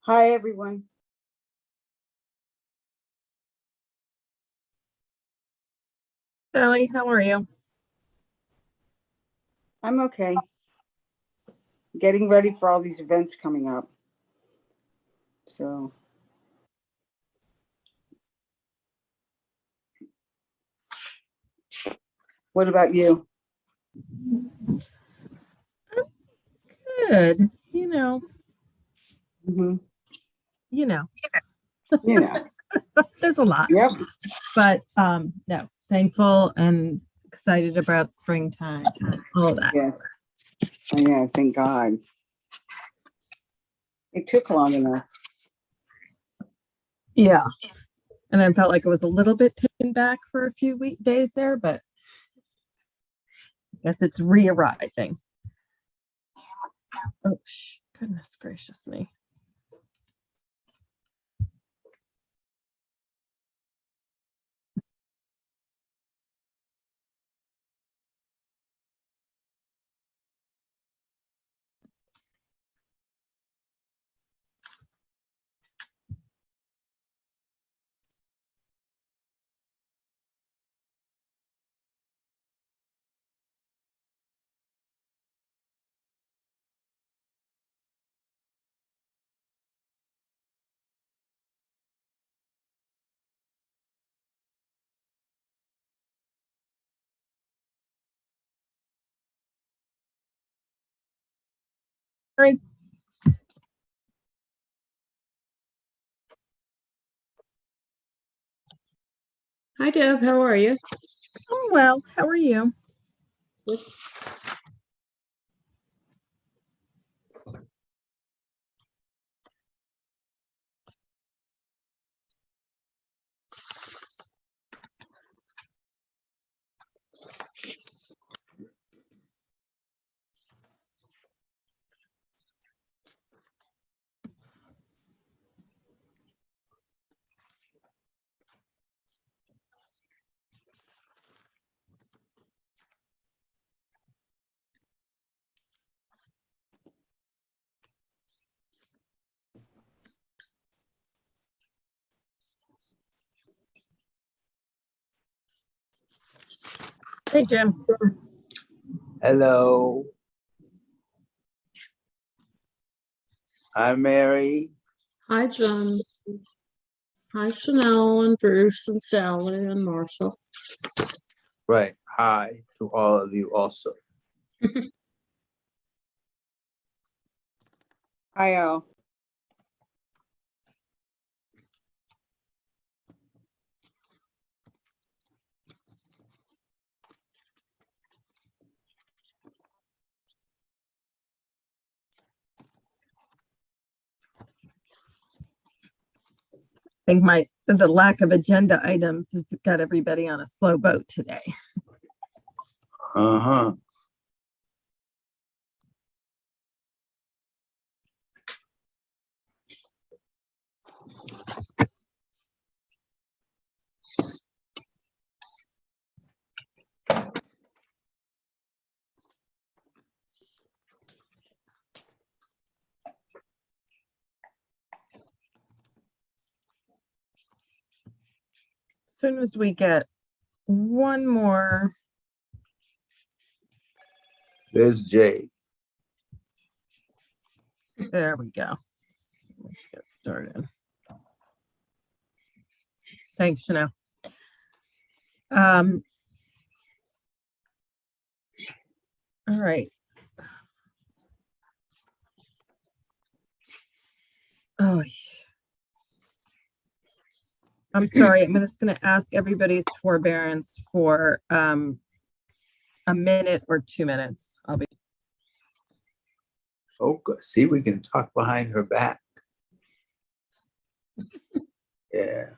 Hi, everyone. Sally, how are you? I'm okay. Getting ready for all these events coming up. So, what about you? Good. Mhm. You know, You know, there's a lot, yep. but no, thankful and excited about springtime and all that. Yes. Oh, yeah, thank God. It took long enough. Yeah. And I felt like it was a little bit taken back for a few days there, but I guess it's re-arriving. Oh, goodness gracious me. Sorry. Hi, Deb. How are you? Oh, well, how are you? Good. Hey, Jim. Hello. Hi, Mary. Hi, John. Hi, Chanel and Bruce and Sally and Marshall. Right. Hi to all of you also. Hi, all. I think the lack of agenda items has got everybody on a slow boat today. Uh-huh. As soon as we get one more. There's Jay. There we go. Let's get started. Thanks, Chanel. All right. Oh, I'm sorry. I'm just going to ask everybody's forbearance for a minute or 2 minutes. I'll be. Oh, good. See, we can talk behind her back. Yeah.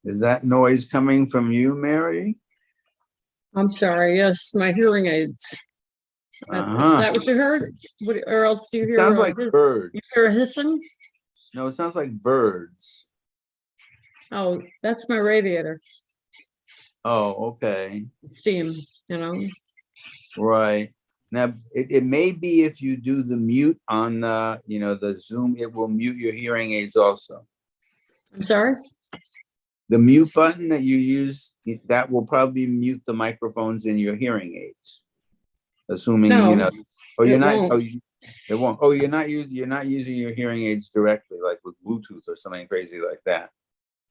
Is that noise coming from you, Mary? I'm sorry. Yes, my hearing aids. Is Uh-huh. that what you heard? What, or else do you It hear? sounds like You birds. hear a hissing? No, it sounds like birds. Oh, that's my radiator. Oh, okay. Steam, you know. Right. Now, it may be if you do the mute on the, the Zoom, it will mute your hearing aids also. I'm sorry. The mute button that you use, that will probably mute the microphones in your hearing aids. Assuming, No, oh, you're it not, won't. oh, it won't. Oh, you're not using your hearing aids directly, like with Bluetooth or something crazy like that.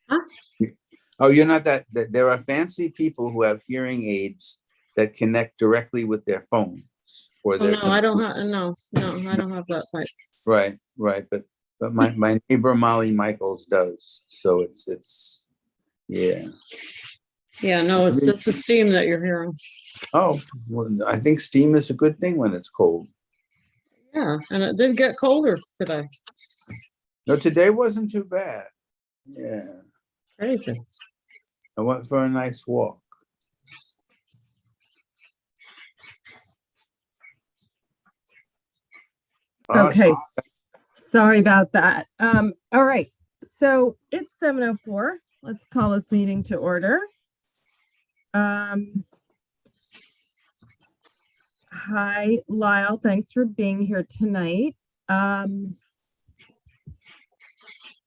Huh? Oh, you're not that there are fancy people who have hearing aids that connect directly with their phones or Oh, their no, I don't have. No, I don't have that type. right, but my neighbor Molly Michaels does. So it's yeah. Yeah, no, it's the steam that you're hearing. Oh, well, I think steam is a good thing when it's cold. Yeah, and it did get colder today. No, today wasn't too bad. Yeah, Crazy. I went for a nice walk. Okay, sorry about that. All right, so it's 7:04. Let's call this meeting to order. Hi, Lyle. Thanks for being here tonight. All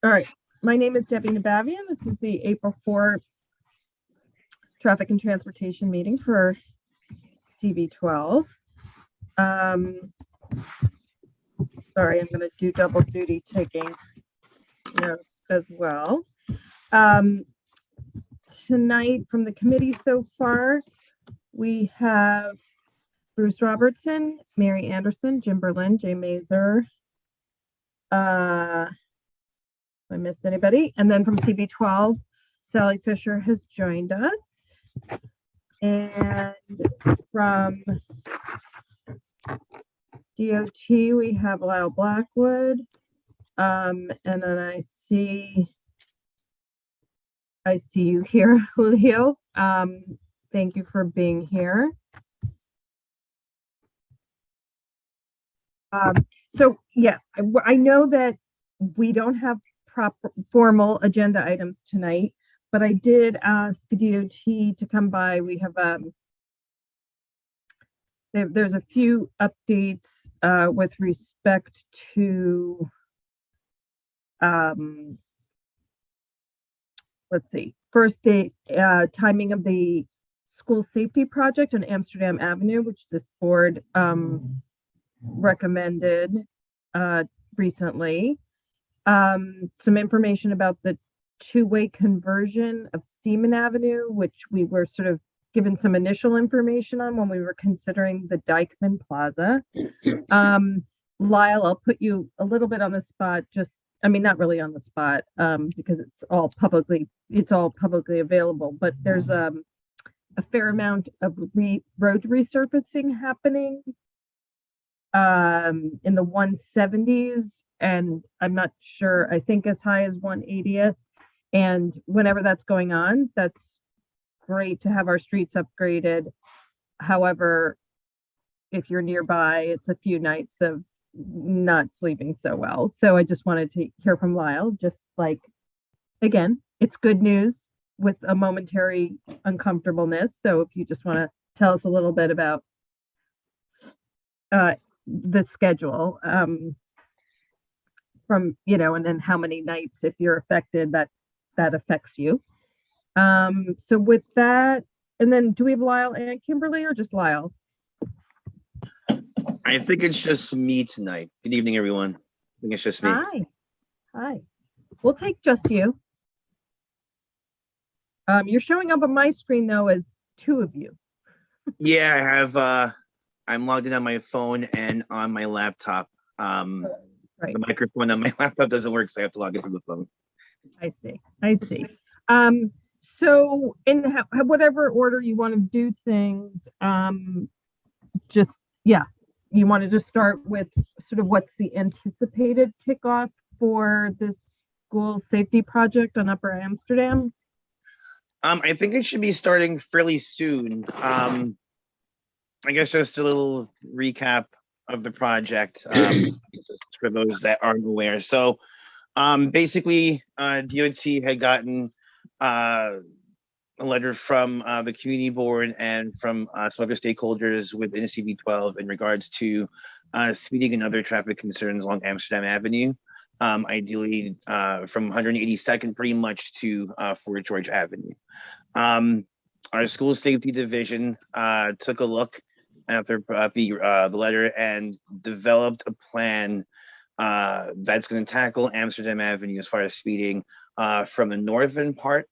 right, my name is Debbie Nabavian. This is the April 4 Traffic and Transportation meeting for CB12. Sorry, I'm going to do double duty taking notes as well. Tonight from the committee so far, we have Bruce Robertson, Mary Anderson, Jim Berlin, Jay Mazer. If I missed anybody. And then from CB12, Sally Fisher has joined us. And from DOT, we have Lyle Blackwood. And then I see you here, Julio. Thank you for being here. So yeah, I know that we don't have proper formal agenda items tonight, but I did ask DOT to come by. We have there's a few updates with respect to let's see. First, the timing of the school safety project on Amsterdam Avenue, which this board recommended recently. Some information about the two-way conversion of Seaman Avenue, which we were sort of given some initial information on when we were considering the Dykeman Plaza. Lyle, I'll put you a little bit on the spot, not really on the spot, because it's all publicly available, but there's a fair amount of road resurfacing happening in the 170s, and I'm not sure, I think as high as 180th. And whenever that's going on, that's great to have our streets upgraded. However, if you're nearby, it's a few nights of not sleeping so well. So I just wanted to hear from Lyle, just like, again, it's good news with a momentary uncomfortableness. So if you just want to tell us a little bit about the schedule from, and then how many nights, if you're affected, that affects you. So with that, and then do we have Lyle and Kimberly or just Lyle? I think it's just me tonight. Good evening, everyone. I think it's just me. Hi. We'll take just you. You're showing up on my screen though as two of you. Yeah, I have I'm logged in on my phone and on my laptop. Right. The microphone on my laptop doesn't work, so I have to log in from the phone. I see. So in whatever order you want to do things, you wanted to start with sort of what's the anticipated kickoff for this school safety project on Upper Amsterdam? I think it should be starting fairly soon. I guess just a little recap of the project for those that aren't aware. So, basically, DOT had gotten a letter from the community board and from some other stakeholders within CB12 in regards to speeding and other traffic concerns along Amsterdam Avenue, ideally from 182nd pretty much to Fort George Avenue. Our school safety division took a look at the letter and developed a plan that's going to tackle Amsterdam Avenue as far as speeding from the northern part,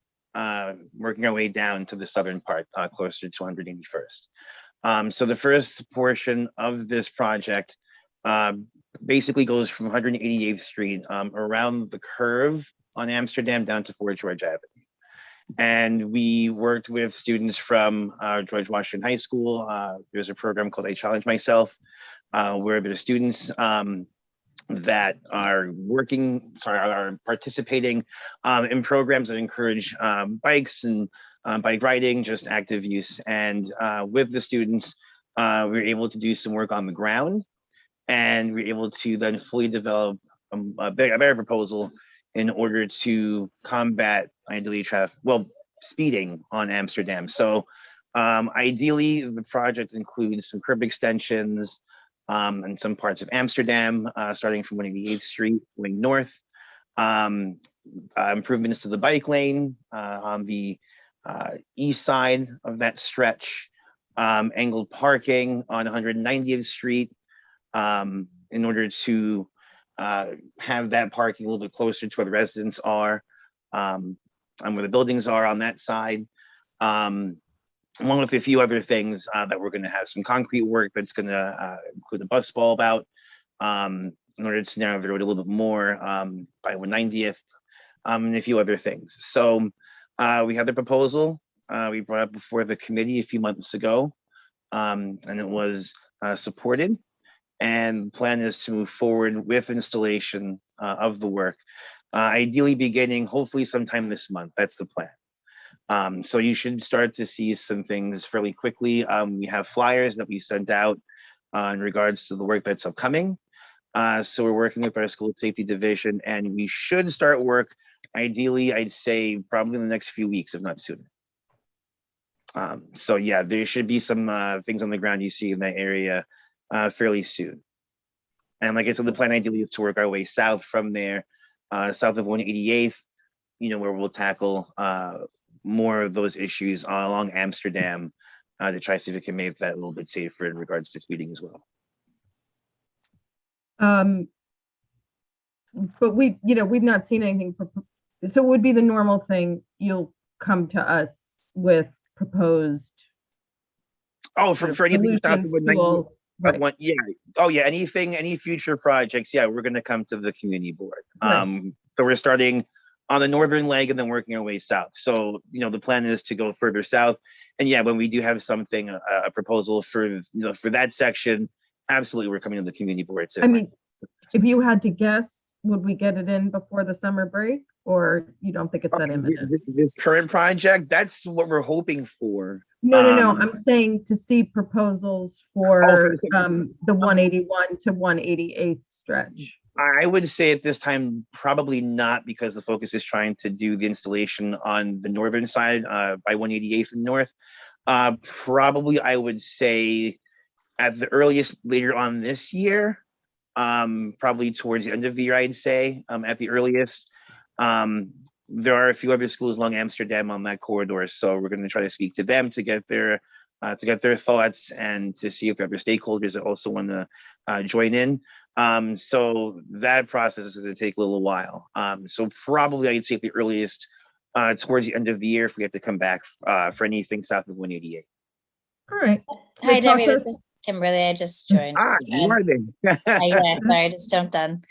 working our way down to the southern part, closer to 181st. So the first portion of this project basically goes from 188th Street around the curve on Amsterdam down to Fort George Avenue. And we worked with students from George Washington High School. There's a program called I Challenge Myself, where there's students that are participating in programs that encourage bikes and bike riding, just active use. And with the students, we were able to do some work on the ground, and we were able to then fully develop a better proposal in order to combat ideally speeding on Amsterdam. So ideally, the project includes some curb extensions and some parts of Amsterdam, starting from 188th Street, going north, improvements to the bike lane on the east side of that stretch, angled parking on 190th Street in order to have that parking a little bit closer to where the residents are and where the buildings are on that side, along with a few other things that we're going to have some concrete work that's going to include a bus bulb out in order to narrow the road a little bit more by 190th, and a few other things. So we have the proposal we brought up before the committee a few months ago, and it was supported. And the plan is to move forward with installation of the work, ideally beginning hopefully sometime this month. That's the plan. So you should start to see some things fairly quickly. We have flyers that we sent out in regards to the work that's upcoming. So we're working with our school safety division, and we should start work ideally, I'd say probably in the next few weeks, if not sooner. So yeah, there should be some things on the ground you see in that area fairly soon. And like I said, the plan ideally is to work our way south from there, south of 188th, where we'll tackle more of those issues along Amsterdam to try to see if we can make that a little bit safer in regards to speeding as well. But we've not seen anything. So it would be the normal thing. You'll come to us with proposed. Oh, for anything south of 190th. Right. Yeah. Oh, yeah. Any future projects? Yeah, we're going to come to the community board. Right. So we're starting on the northern leg and then working our way south. So the plan is to go further south. And yeah, when we do have something, a proposal for that section, absolutely, we're coming to the community board. I mean, if you had to guess, would we get it in before the summer break, or you don't think it's that imminent? This current project, that's what we're hoping for. No. I'm saying to see proposals for the 181 to 188th stretch. I would say at this time, probably not, because the focus is trying to do the installation on the northern side by 188th and north. Probably, I would say at the earliest later on this year, probably towards the end of the year, I'd say at the earliest. There are a few other schools along Amsterdam on that corridor, so we're going to try to speak to them to get their thoughts and to see if other stakeholders that also want to join in. So that process is going to take a little while. So probably I'd say at the earliest towards the end of the year if we have to come back for anything south of 188. All right. Hi, Debbie. This is Kimberly. I just joined. You are there. Yeah, sorry, I just jumped on.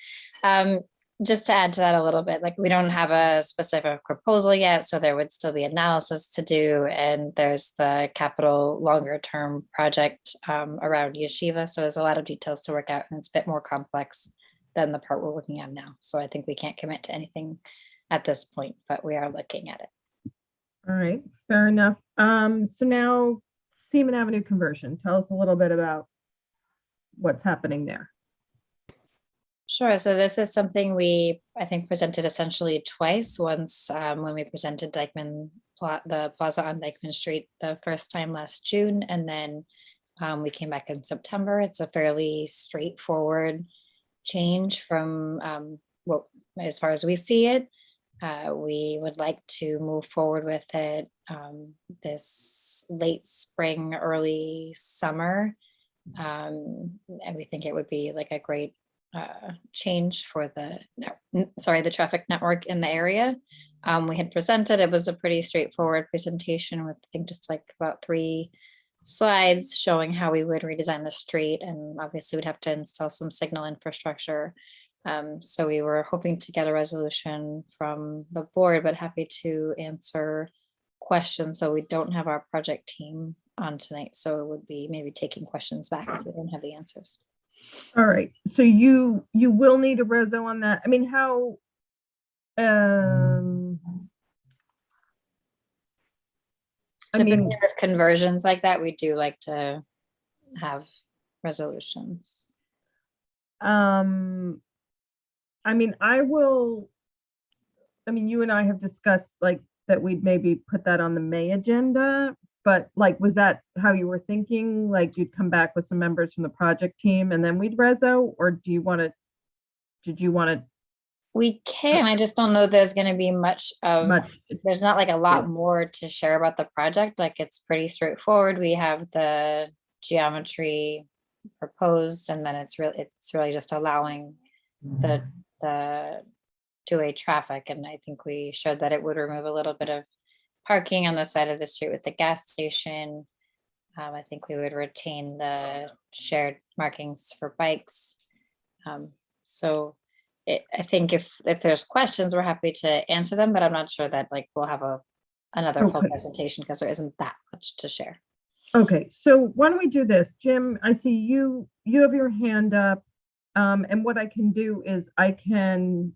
Just to add to that a little bit, like we don't have a specific proposal yet, so there would still be analysis to do, and there's the capital longer term project around Yeshiva, so there's a lot of details to work out, and it's a bit more complex than the part we're looking at now. So I think we can't commit to anything at this point, but we are looking at it. All right, fair enough. So now Seaman Avenue conversion, tell us a little bit about what's happening there. Sure. So this is something we, I think, presented essentially twice. Once when we presented the plaza on Dyckman Street the first time last June, and then we came back in September. It's a fairly straightforward change from what, as far as we see it. We would like to move forward with it this late spring, early summer. And we think it would be like a great change for the traffic network in the area. We had presented, it was a pretty straightforward presentation with, I think, just like about 3 slides showing how we would redesign the street, and obviously we'd have to install some signal infrastructure. So we were hoping to get a resolution from the board, but happy to answer questions. So we don't have our project team on tonight, so it would be maybe taking questions back if we don't have the answers. All right, so you will need a reso on that. I mean, how, I Typically mean, with conversions like that, we do like to have resolutions. I mean, you and I have discussed like that we'd maybe put that on the May agenda, but like, was that how you were thinking? Like you'd come back with some members from the project team and then we'd reso, or did you want to We can, I just don't know there's gonna be much of, much? there's not like a lot more to share about the project. Like it's pretty straightforward. We have the geometry proposed, and then it's really just allowing the two-way traffic. And I think we showed that it would remove a little bit of parking on the side of the street with the gas station. I think we would retain the shared markings for bikes. So I think if there's questions, we're happy to answer them, but I'm not sure that like we'll have another full Okay. presentation because there isn't that much to share. Okay, so why don't we do this? Jim, I see you have your hand up. And what I can do is I can,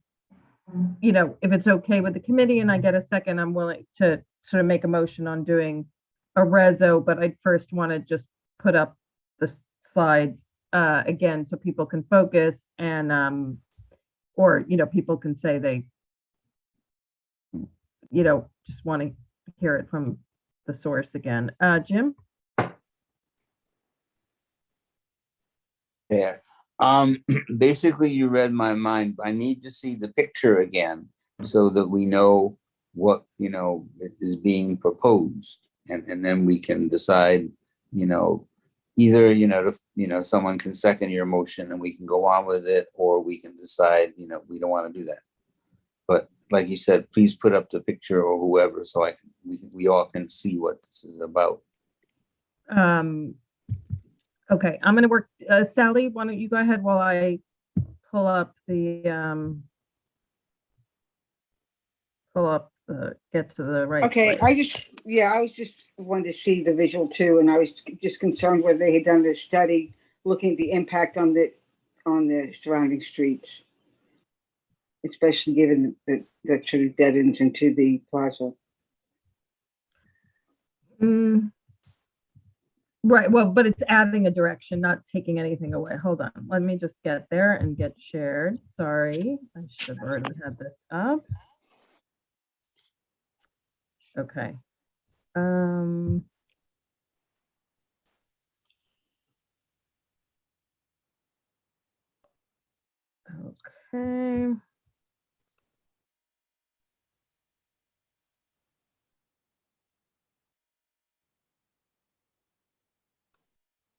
if it's okay with the committee and I get a second, I'm willing to sort of make a motion on doing a reso, but I first want to just put up the slides again so people can focus and or people can say they just want to hear it from the source again. Jim? There. Basically, you read my mind. I need to see the picture again so that we know what, is being proposed. And then we can decide, either, someone can second your motion and we can go on with it, or we can decide, we don't want to do that. But like you said, please put up the picture or whoever, so we all can see what this is about. Okay, I'm gonna work. Sally, why don't you go ahead while I pull up get to the right Okay, place. I was just wanted to see the visual too, and I was just concerned whether they had done this study looking at the impact on the surrounding streets, especially given that sort of dead ends into the plaza. Right, well, but it's adding a direction, not taking anything away. Hold on, let me just get there and get shared. Sorry, I should have already had this up. Okay. Okay.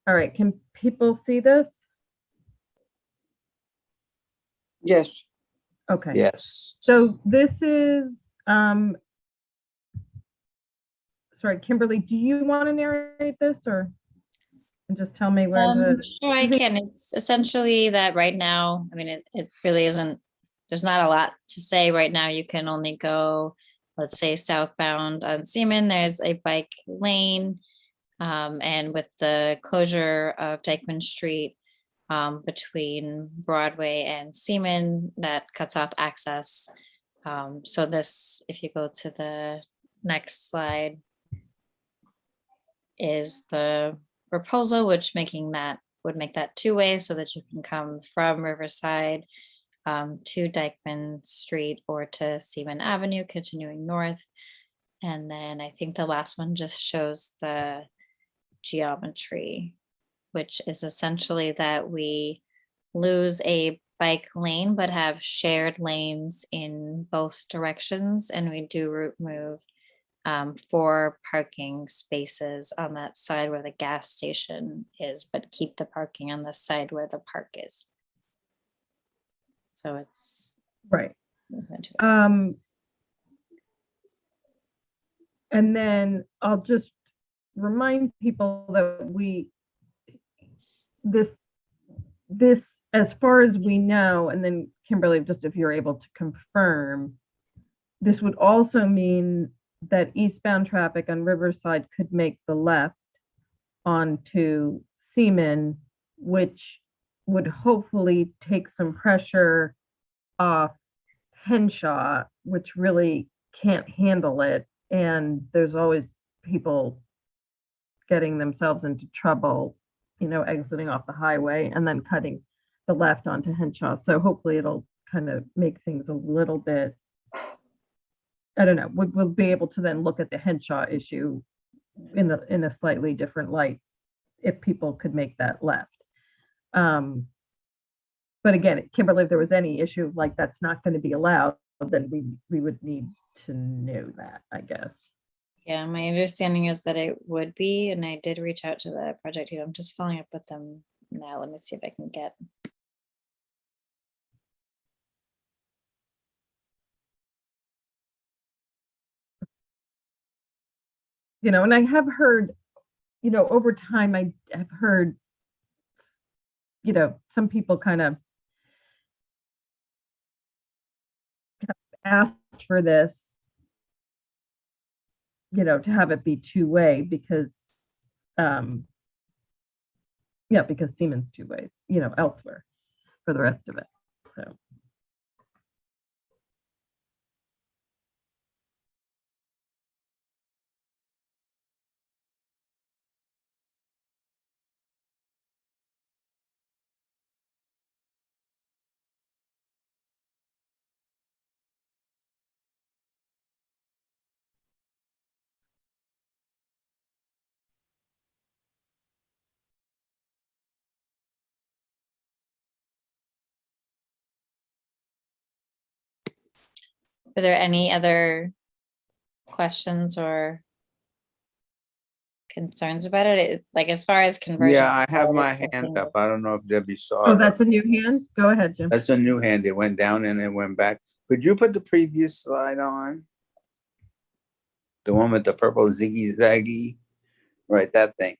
All right, can people see this? Yes. Okay. Yes. So this is, sorry, Kimberly, do you want to narrate this or and just tell me where the, Sure, I can. It's essentially that right now, I mean, it really isn't, there's not a lot to say right now. You can only go, let's say, southbound on Seaman, there's a bike lane. And with the closure of Dyckman Street between Broadway and Seaman, that cuts off access. So this, if you go to the next slide is the proposal, which would make that two-way so that you can come from Riverside to Dykeman Street or to Seaman Avenue, continuing north. And then I think the last one just shows the geometry, which is essentially that we lose a bike lane but have shared lanes in both directions, and we do remove 4 parking spaces on that side where the gas station is, but keep the parking on the side where the park is. So it's Right. And then I'll just remind people that this, as far as we know, and then Kimberly, just if you're able to confirm, this would also mean that eastbound traffic on Riverside could make the left onto Seaman, which would hopefully take some pressure off Henshaw, which really can't handle it. And there's always people getting themselves into trouble, exiting off the highway and then cutting the left onto Henshaw. So hopefully it'll kind of make things a little bit, I don't know, we'll be able to then look at the Henshaw issue in a slightly different light if people could make that left. But again, Kimberly, if there was any issue like that's not going to be allowed, then we would need to know that, I guess. Yeah, my understanding is that it would be, and I did reach out to the project team. I'm just following up with them now. Let me see if I can get. And I have heard, over time, I have heard, some people kind of asked for this, to have it be two-way because, because Siemens two ways, elsewhere for the rest of it. So. Are there any other questions or concerns about it? Like as far as conversion. Yeah, I have my hand up. I don't know if Debbie saw. Oh, that's a new hand? Go ahead, Jim. That's a new hand. It went down and it went back. Could you put the previous slide on? The one with the purple ziggy zaggy, right? That thing.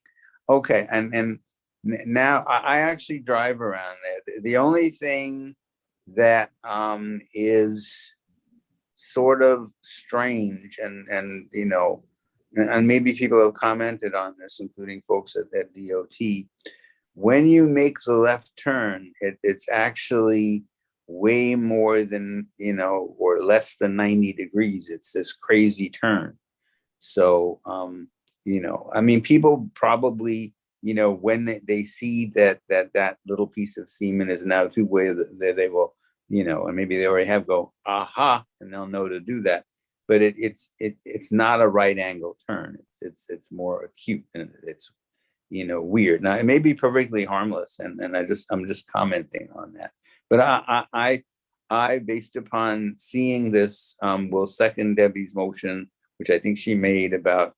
Okay, and now I actually drive around there. The only thing that is sort of strange, and and maybe people have commented on this, including folks at DOT. When you make the left turn, it's actually way more than, or less than 90 degrees. It's this crazy turn. So, I mean, people probably, when they see that little piece of Seaman is now two-way, they will, and maybe they already have go, aha, and they'll know to do that. But it's not a right angle turn. It's more acute, and it's, weird. Now it may be perfectly harmless, and I'm just commenting on that. But I based upon seeing this, will second Debbie's motion, which I think she made about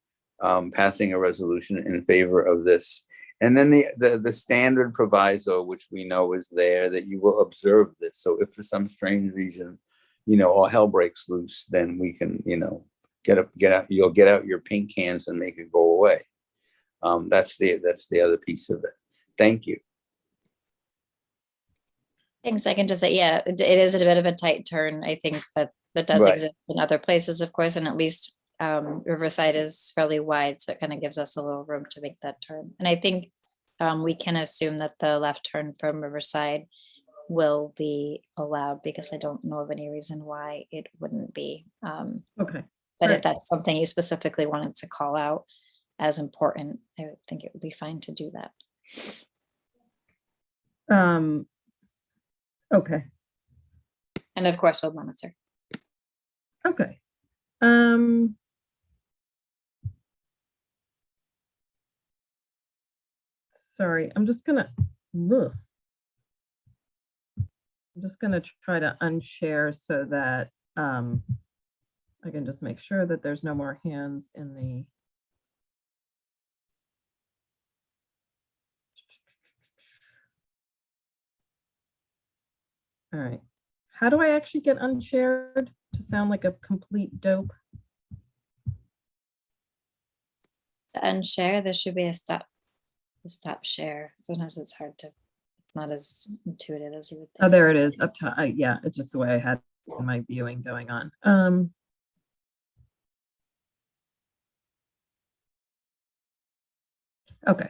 passing a resolution in favor of this. And then the standard proviso, which we know is there, that you will observe this. So if for some strange reason, all hell breaks loose, then we can, you'll get out your paint cans and make it go away. That's the other piece of it. Thank you. Thanks. I can just say, yeah, it is a bit of a tight turn. I think that does Right. exist in other places, of course, and at least Riverside is fairly wide, so it kind of gives us a little room to make that turn. And I think we can assume that the left turn from Riverside will be allowed, because I don't know of any reason why it wouldn't be. Okay. But Right. if that's something you specifically wanted to call out as important, I would think it would be fine to do that. Okay, And of course, we'll monitor. okay. Sorry, I'm just gonna try to unshare so that I can just make sure that there's no more hands in the. All right. How do I actually get unshared to sound like a complete dope? To unshare, there should be a stop share. Sometimes it's hard to, it's not as intuitive as you would think. Oh, there it is up top. Yeah, it's just the way I had my viewing going on. Okay.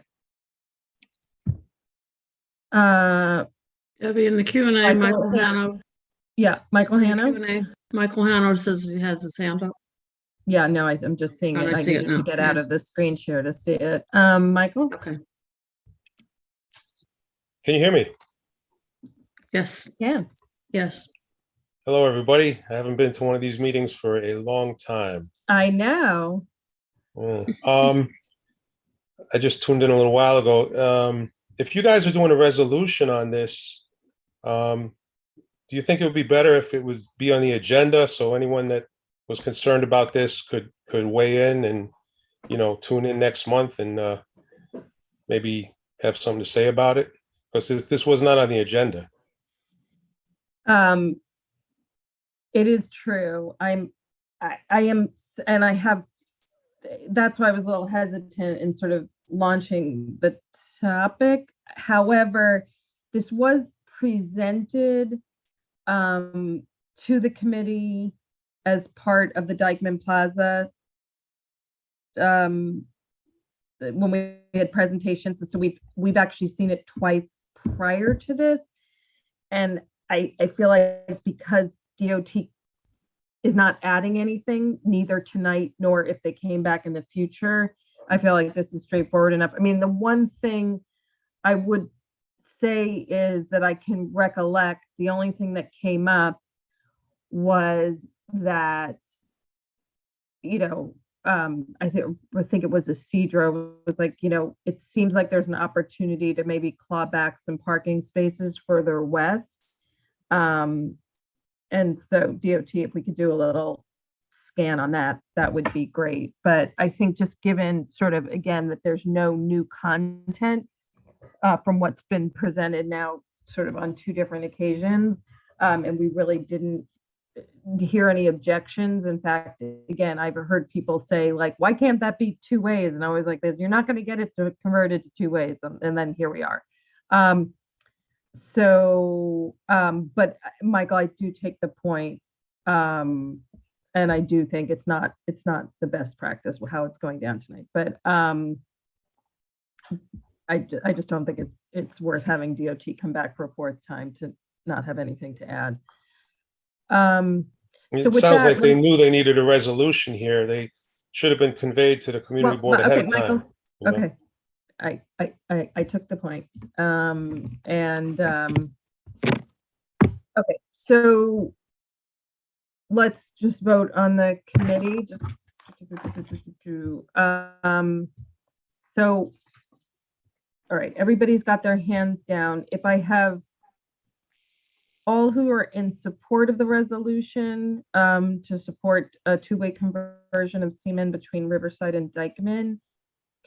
Debbie, in the Q&A, Michael Hanno. Yeah, Michael Hanno. Q&A, Michael Hanno says he has his hand up. Yeah, no, I'm just seeing Oh, it. I I see it needed to now. get out of the screen share to see it. Michael? Okay. Can you hear me? Yes, Yeah. yes. Hello, everybody. I haven't been to one of these meetings for a long time. I know. I just tuned in a little while ago. If you guys are doing a resolution on this, do you think it would be better if it would be on the agenda so anyone that was concerned about this could weigh in and, you know, tune in next month and maybe have something to say about it? Because this was not on the agenda. It is true. I am, and I have, that's why I was a little hesitant in sort of launching the topic. However, this was presented to the committee as part of the Dykeman Plaza when we had presentations. So we've actually seen it twice prior to this. And I feel like because DOT is not adding anything, neither tonight nor if they came back in the future, I feel like this is straightforward enough. I mean, the one thing I would say is that I can recollect the only thing that came up was that, you know, I think it was Isidro was like, you know, it seems like there's an opportunity to maybe claw back some parking spaces further west. And so DOT, if we could do a little scan on that, that would be great. But I think just given sort of, again, that there's no new content from what's been presented now sort of on two different occasions, and we really didn't hear any objections. In fact, again, I've heard people say like, why can't that be two ways? And I was like, you're not going to get it to convert it to two ways. And then here we are. But Michael, I do take the point. And I do think it's not the best practice how it's going down tonight. But I just don't think it's worth having DOT come back for a fourth time to not have anything to add. It sounds like they knew they needed a resolution here. They should have been conveyed to the community board ahead of time. Okay, I took the point. Okay, so let's just vote on the committee. So, all right, everybody's got their hands down. If I have all who are in support of the resolution to support a two-way conversion of Seaman between Riverside and Dykeman,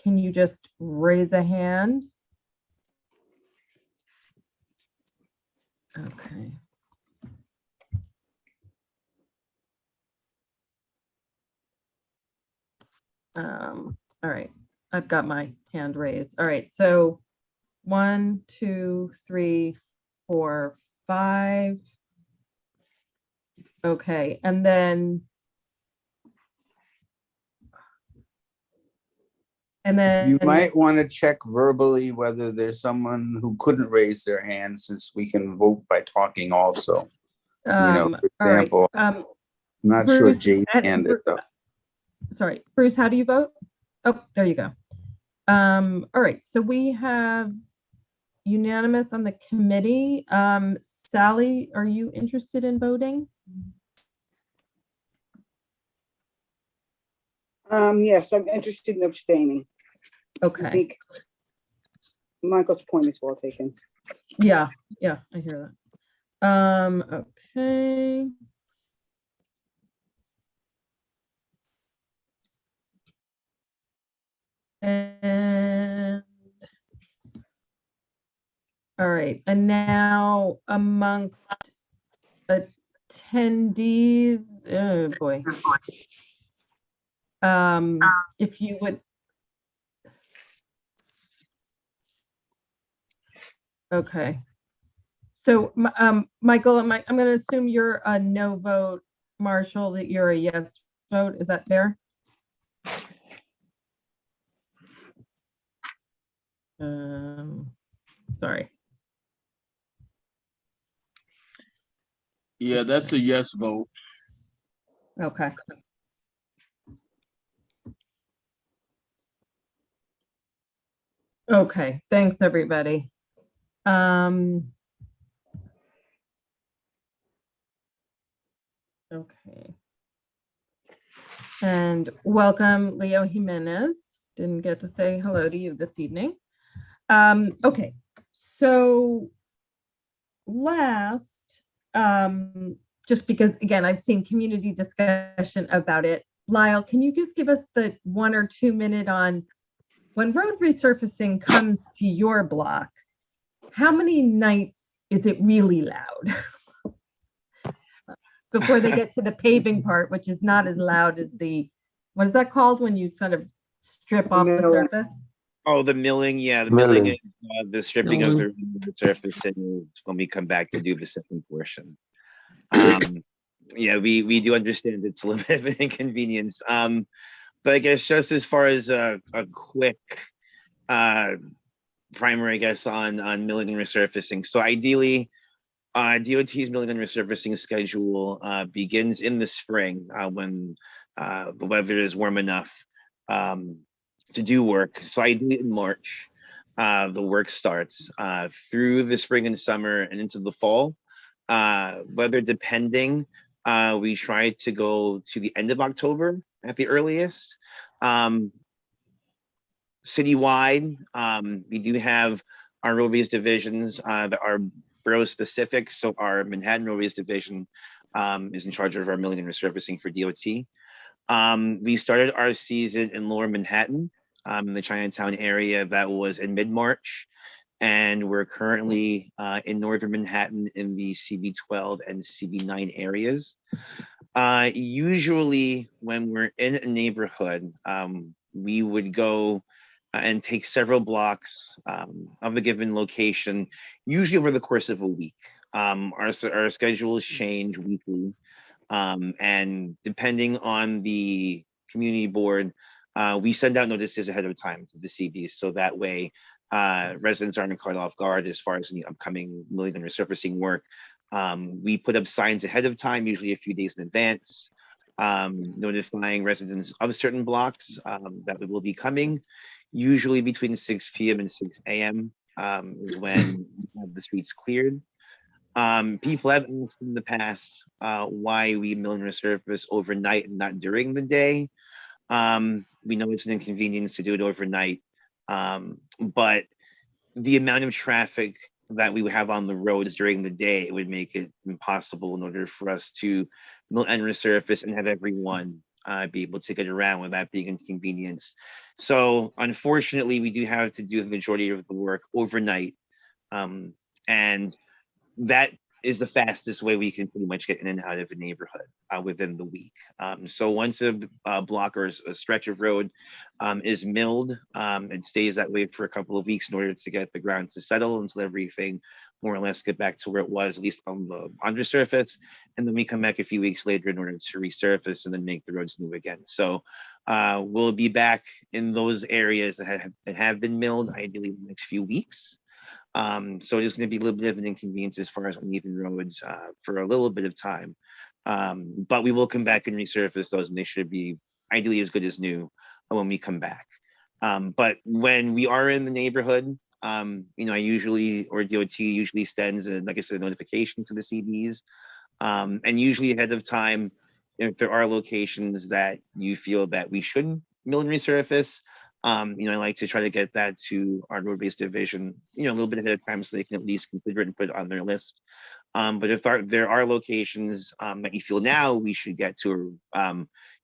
can you just raise a hand? Okay. All right, I've got my hand raised. All right, so 1, 2, 3, 4, 5. Okay, and then You might want to check verbally whether there's someone who couldn't raise their hand, since we can vote by talking also. You know, for example, I'm not sure Bruce, Jay's hand is up. sorry, Bruce, how do you vote? Oh, there you go. All right, so we have unanimous on the committee. Sally, are you interested in voting? Yes, I'm interested in abstaining. I Okay, think Michael's point is well taken. yeah, I hear that. Okay. And all right, and now amongst attendees, oh boy. If you would. Okay. So, Michael, I'm going to assume you're a no vote. Marshall, that you're a yes vote. Is that fair? Sorry. Yeah, that's a yes vote. Okay. Okay, thanks, everybody. Okay. And welcome, Leo Jimenez. Didn't get to say hello to you this evening. Okay, so last, just because, again, I've seen community discussion about it. Lyle, can you just give us the 1 or 2 minute on when road resurfacing comes to your block, how many nights is it really loud? Before they get to the paving part, which is not as loud as what is that called when you sort of strip off the Milling. surface? Oh, the milling, yeah, the milling is the stripping of the surface, and when we come back to do the second portion. Yeah, we do understand it's a little bit of an inconvenience. But I guess just as far as a quick primer, I guess, on milling and resurfacing. So ideally, DOT's milling and resurfacing schedule begins in the spring when the weather is warm enough to do work. So ideally in March, the work starts through the spring and summer and into the fall. Weather depending, we try to go to the end of October at the earliest. Citywide, we do have our roadways divisions that are borough specific. So our Manhattan roadways division is in charge of our milling and resurfacing for DOT. We started our season in Lower Manhattan, in the Chinatown area. That was in mid-March. And we're currently in Northern Manhattan in the CB12 and CB9 areas. Usually when we're in a neighborhood, we would go and take several blocks of a given location, usually over the course of a week. Our schedules change weekly, and depending on the community board, we send out notices ahead of time to the CBs, so that way residents aren't caught off guard as far as any upcoming milling and resurfacing work. We put up signs ahead of time, usually a few days in advance, notifying residents of certain blocks that we will be coming. Usually between 6 p.m. and 6 a.m. Is when we have the streets cleared. People have asked in the past why we mill and resurface overnight and not during the day. We know it's an inconvenience to do it overnight, but the amount of traffic that we would have on the roads during the day, it would make it impossible in order for us to mill and resurface and have everyone be able to get around without being inconvenienced. So unfortunately, we do have to do the majority of the work overnight. And that is the fastest way we can pretty much get in and out of a neighborhood within the week. So once a block or a stretch of road is milled, it stays that way for a couple of weeks in order to get the ground to settle until everything more or less get back to where it was, at least on the undersurface. And then we come back a few weeks later in order to resurface and then make the roads new again. So we'll be back in those areas that have been milled, ideally in the next few weeks. So it is going to be a little bit of an inconvenience as far as uneven roads for a little bit of time. But we will come back and resurface those, and they should be ideally as good as new when we come back. But when we are in the neighborhood, I usually, or DOT usually sends, like I said, a notification to the CBs. And usually ahead of time, if there are locations that you feel that we should mill and resurface, I like to try to get that to our road-based division, a little bit ahead of time so they can at least consider it and put it on their list. But if there are locations that you feel now we should get to,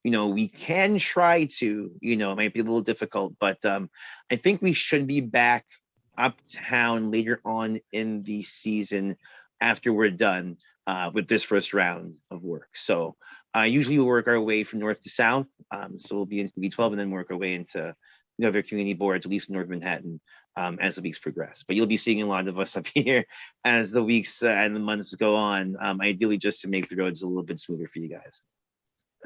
we can try to, it might be a little difficult, but I think we should be back uptown later on in the season after we're done with this first round of work. So usually we'll work our way from north to south. So we'll be in CB12 and then work our way into other community boards, at least in North Manhattan, as the weeks progress. But you'll be seeing a lot of us up here as the weeks and the months go on, ideally just to make the roads a little bit smoother for you guys.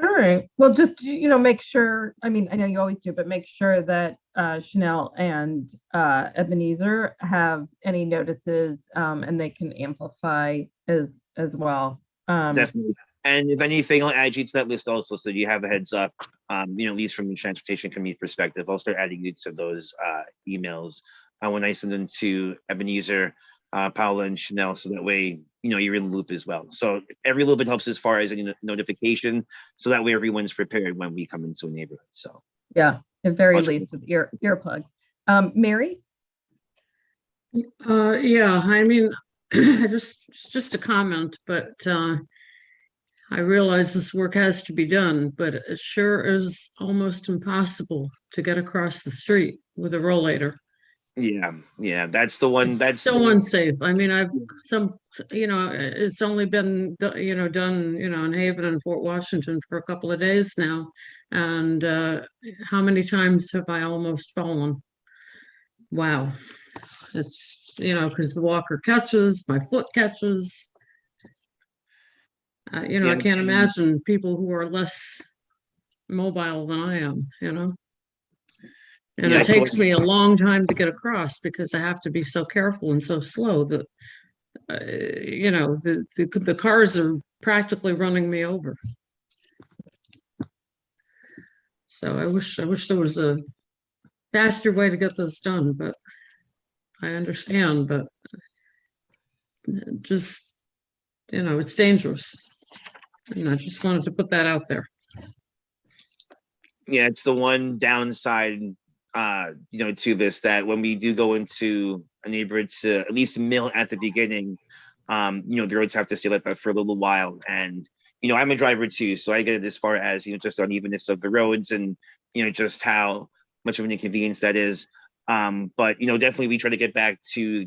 All right. Well, just, make sure, I mean, I know you always do, but make sure that Chanel and Ebenezer have any notices and they can amplify as well. Definitely. And if anything, I'll add you to that list also so you have a heads up, at least from the transportation committee perspective. I'll start adding you to those emails when I send them to Ebenezer, Paula, and Chanel, so that way, you're in the loop as well. So every little bit helps as far as any notification, so that way everyone's prepared when we come into a neighborhood. So yeah, at very least with earplugs. Mary? Yeah, I mean, just a comment, but I realize this work has to be done, but it sure is almost impossible to get across the street with a rollator. Yeah, that's the one. It's so unsafe. I mean, it's only been, done, in Haven and Fort Washington for a couple of days now. And how many times have I almost fallen? Wow. It's, because the walker catches, my foot catches. I can't imagine people who are less mobile than I am, And it takes me a long time to get across because I have to be so careful and so slow that, the cars are practically running me over. So I wish there was a faster way to get this done, but I understand, but just, it's dangerous. And I just wanted to put that out there. Yeah, it's the one downside, to this, that when we do go into a neighborhood to at least mill at the beginning, the roads have to stay like that for a little while. And, I'm a driver too, so I get it as far as, just unevenness of the roads and, just how much of an inconvenience that is. But, definitely we try to get back to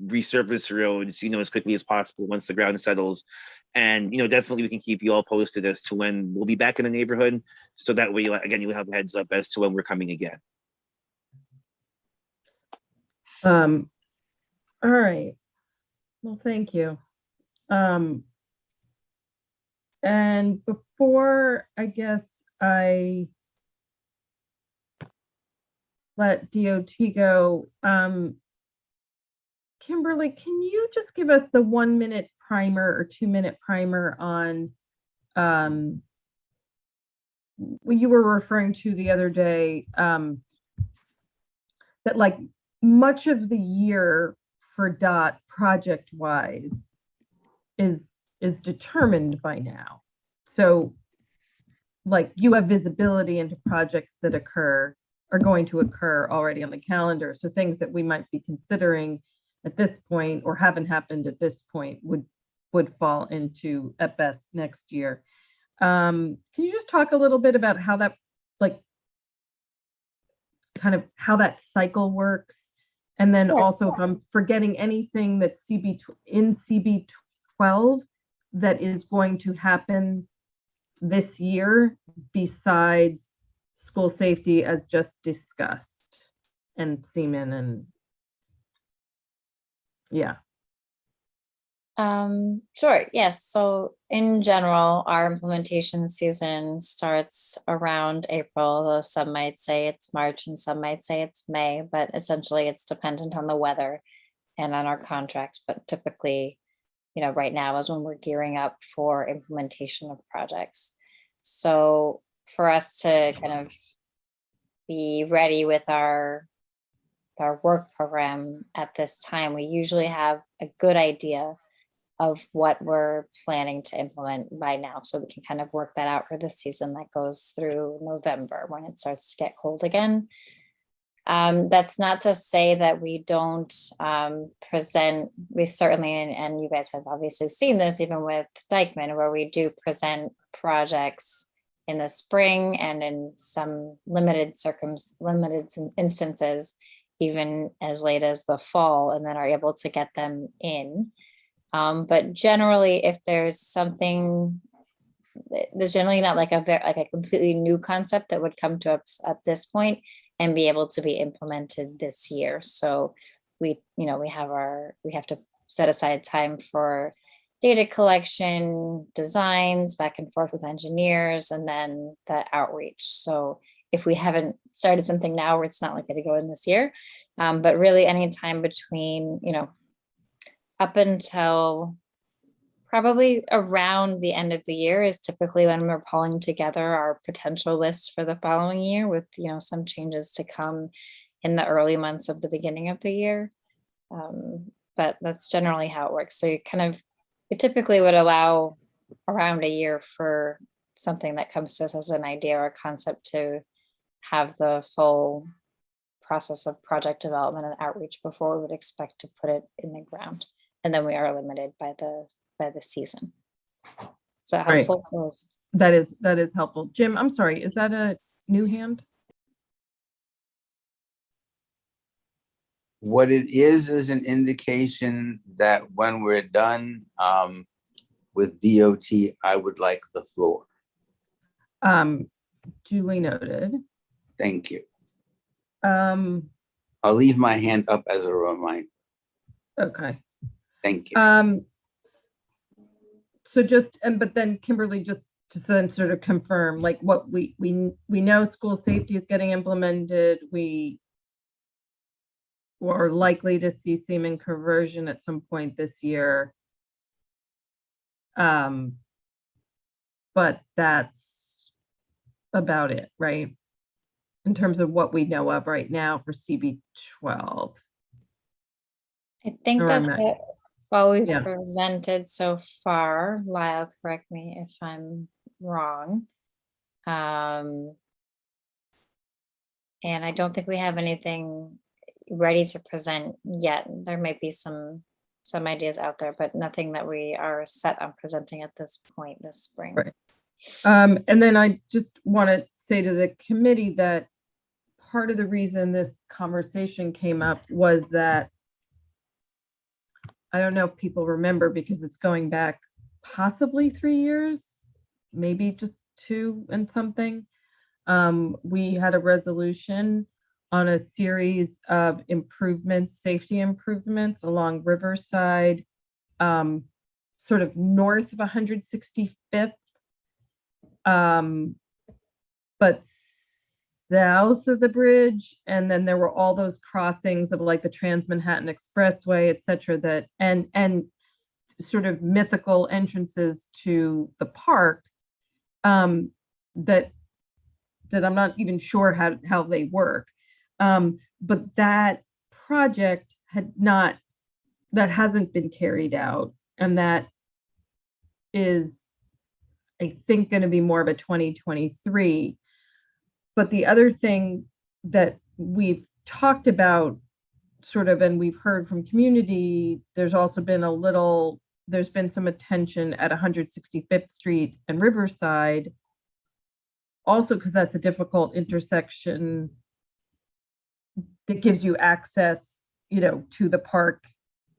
resurface roads, as quickly as possible once the ground settles. And, definitely we can keep you all posted as to when we'll be back in the neighborhood. So that way, again, you'll have a heads up as to when we're coming again. All right. Well, thank you. And before, I guess, I let DOT go, Kimberly, can you just give us the 1 minute primer or 2 minute primer on when you were referring to the other day, that like much of the year for DOT project wise is determined by now. So like you have visibility into projects that are going to occur already on the calendar. So things that we might be considering at this point or haven't happened at this point would fall into at best next year. Can you just talk a little bit about how that, like, kind of how that cycle works? And then also, if I'm forgetting anything that in CB12 that is going to happen this year besides school safety as just discussed and Seaman and yeah. Sure. Yes. So in general, our implementation season starts around April, though some might say it's March and some might say it's May, but essentially it's dependent on the weather and on our contracts. But typically, right now is when we're gearing up for implementation of projects. So for us to kind of be ready with our work program at this time. We usually have a good idea of what we're planning to implement by now, so we can kind of work that out for the season that goes through November when it starts to get cold again. That's not to say that we don't present. We certainly, and you guys have obviously seen this even with Dykeman, where we do present projects in the spring and in some limited instances, even as late as the fall, and then are able to get them in. But generally, if there's something, there's generally not like a completely new concept that would come to us at this point and be able to be implemented this year. So we have to set aside time for data collection, designs, back and forth with engineers, and then the outreach. So if we haven't started something now, it's not likely to go in this year. But really any time between, up until probably around the end of the year is typically when we're pulling together our potential list for the following year, with some changes to come in the early months of the beginning of the year. But that's generally how it works. So you typically would allow around a year for something that comes to us as an idea or a concept to have the full process of project development and outreach before we would expect to put it in the ground. And then we are limited by the season. So Right. helpful? That is helpful. Jim, I'm sorry, is that a new hand? What it is an indication that when we're done with DOT, I would like the floor. Duly noted. Thank you. Um, I'll leave my hand up as a reminder. okay. Thank you. So but then Kimberly, just to then sort of confirm, like what we know school safety is getting implemented. We are likely to see Seaman conversion at some point this year. But that's about it, right? In terms of what we know of right now for CB12. I think Or that's not. it. Well, we've Yeah. presented so far. Lyle, correct me if I'm wrong. And I don't think we have anything ready to present yet. There might be some ideas out there, but nothing that we are set on presenting at this point this spring. Right. And then I just want to say to the committee that part of the reason this conversation came up was that I don't know if people remember, because it's going back possibly 3 years, maybe just 2 and something. We had a resolution on a series of improvements, safety improvements along Riverside, sort of north of 165th, but south of the bridge. And then there were all those crossings of like the Trans-Manhattan Expressway, et cetera, that and sort of mythical entrances to the park, that I'm not even sure how they work. But that project hasn't been carried out. And that is, I think, going to be more of a 2023. But the other thing that we've talked about sort of, and we've heard from community, there's been some attention at 165th Street and Riverside, also because that's a difficult intersection that gives you access, to the park,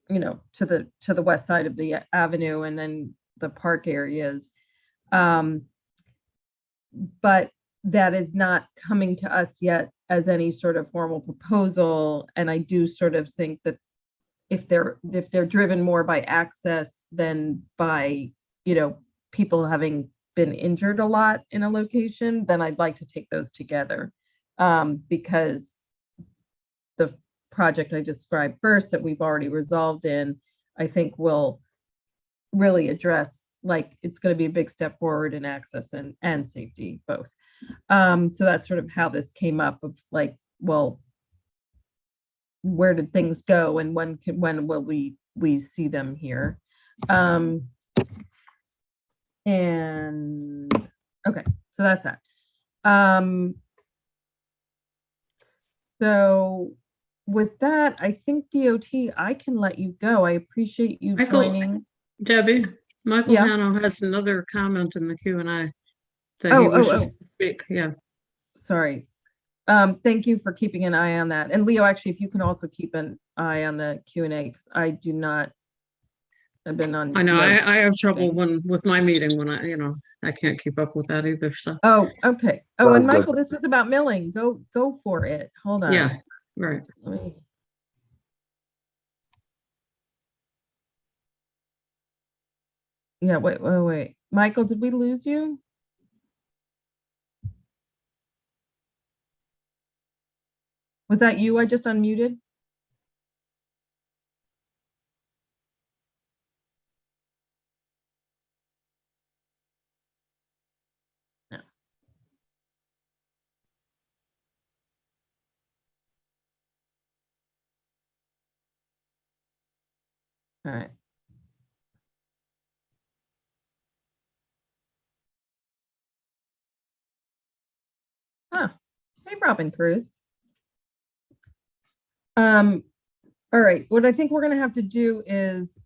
to the west side of the avenue and then the park areas. But that is not coming to us yet as any sort of formal proposal. And I do sort of think that if they're driven more by access than by, people having been injured a lot in a location, then I'd like to take those together. Because the project I described first that we've already resolved in, I think will really address like it's going to be a big step forward in access and safety both. So that's sort of how this came up of like, well, where did things go and when will we see them here? And okay, so that's that. So with that, I think DOT, I can let you go. I appreciate you Michael, joining. Debbie, Michael Yeah. Hanno has another comment in the Q&A that he Oh, wishes to speak. Yeah. Sorry. Thank you for keeping an eye on that. And Leo, actually, if you can also keep an eye on the Q&A, because I do not, I've been on. I know like, I have trouble thing. with my meeting when I can't keep up with that either. So Oh, okay. Oh, and Sounds good. Michael, this was about milling. Go for it. Hold on. yeah, right. Let me- Yeah, wait. Michael, did we lose you? Was that you? I just unmuted. No. All right. Huh. Hey, Robin Cruz. All right. What I think we're gonna have to do is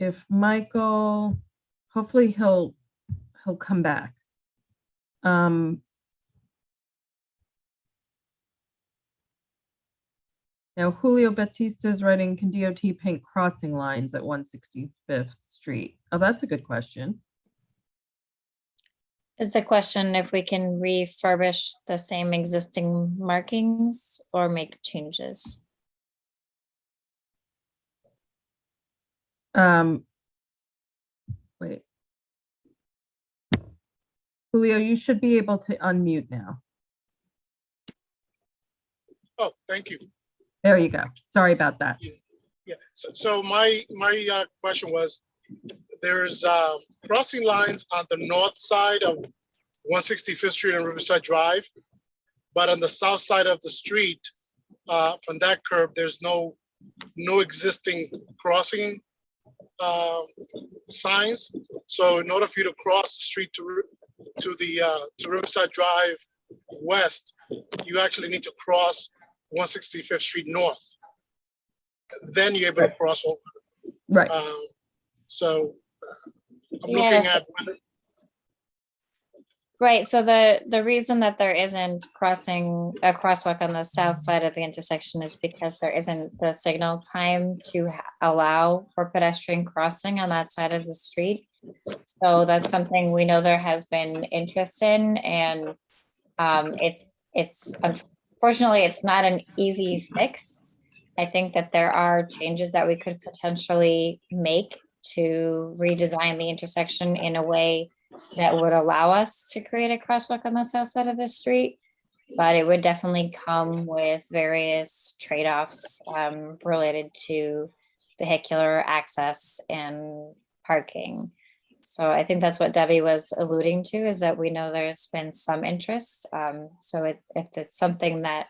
if Michael, hopefully he'll come back. Now Julio Batista is writing, can DOT paint crossing lines at 165th Street? Oh, that's a good question. Is the question if we can refurbish the same existing markings or make changes? Wait. Julio, you should be able to unmute now. Oh, thank you. There you go. Sorry about that. Yeah, so my question was, there's crossing lines on the north side of 165th Street and Riverside Drive, but on the south side of the street, from that curb, there's no existing crossing signs. So in order for you to cross the street to Riverside Drive west, you actually need to cross 165th Street north. Then you're able to cross over. Right. So I'm Yeah, looking that's- at whether, Right, so the reason that there isn't a crosswalk on the south side of the intersection is because there isn't the signal time to allow for pedestrian crossing on that side of the street. So that's something we know there has been interest in, and it's unfortunately, it's not an easy fix. I think that there are changes that we could potentially make to redesign the intersection in a way that would allow us to create a crosswalk on the south side of the street. But it would definitely come with various trade-offs related to vehicular access and parking. So I think that's what Debbie was alluding to, is that we know there's been some interest. So if it's something that,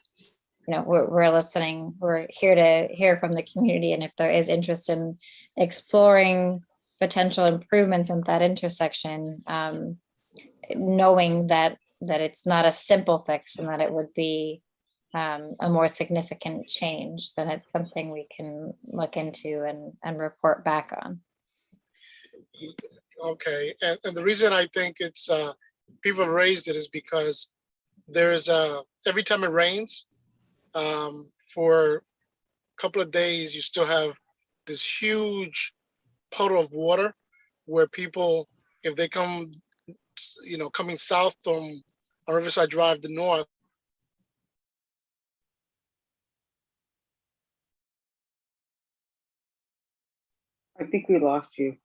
we're listening, we're here to hear from the community. And if there is interest in exploring potential improvements in that intersection, knowing that it's not a simple fix and that it would be a more significant change, then it's something we can look into and report back on. okay, and the reason I think it's people have raised it is because there's every time it rains, for a couple of days, you still have this huge puddle of water where people, if they come, coming south from Riverside Drive, the north, I think we lost you.